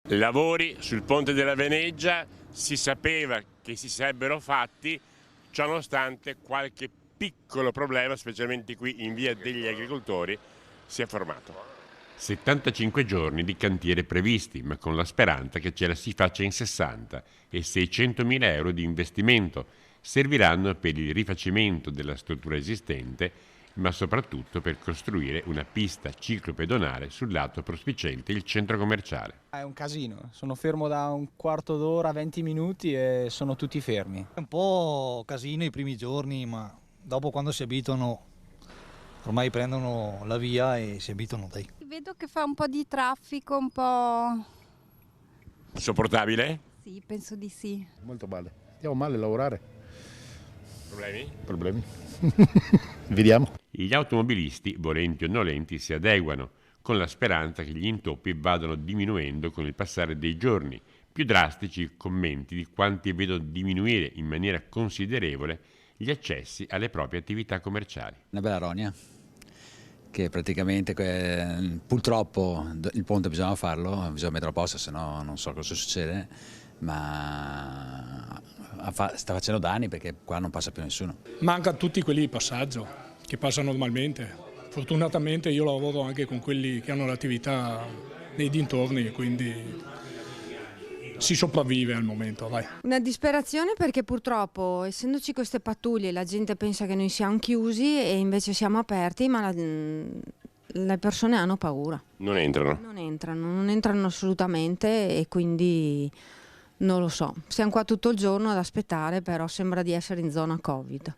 Lavori sul ponte della Veneggia, si sapeva che si sarebbero fatti, ciononostante qualche piccolo problema, specialmente qui in via degli Agricoltori, si è formato. 75 giorni di cantiere previsti, ma con la speranza che ce la si faccia in 60 e 600.000 euro di investimento serviranno per il rifacimento della struttura esistente, ma soprattutto per costruire una pista ciclopedonale sul lato prospiciente il centro commerciale. È un casino, sono fermo da un quarto d'ora, 20 minuti e sono tutti fermi. È un po' casino i primi giorni, ma dopo quando si abituano, ormai prendono la via e si abituano, dai. Vedo che fa un po' di traffico, un po'... Sopportabile? Sì, penso di sì. Molto male, andiamo male a lavorare. Problemi? Problemi? Vediamo. Gli automobilisti, volenti o nolenti, si adeguano, con la speranza che gli intoppi vadano diminuendo con il passare dei giorni. Più drastici i commenti di quanti vedono diminuire in maniera considerevole gli accessi alle proprie attività commerciali. Una bella ronia, che praticamente purtroppo il ponte bisogna farlo, bisogna metterlo a posto, se no non so cosa succede, ma sta facendo danni perché qua non passa più nessuno. Manca tutti quelli di passaggio che passano normalmente. Fortunatamente io lavoro anche con quelli che hanno l'attività nei dintorni, quindi si sopravvive al momento, vai. Una disperazione perché purtroppo, essendoci queste pattuglie, la gente pensa che noi siamo chiusi e invece siamo aperti, ma le persone hanno paura. Non entrano? Non entrano assolutamente e quindi non lo so. Siamo qua tutto il giorno ad aspettare, però sembra di essere in zona Covid.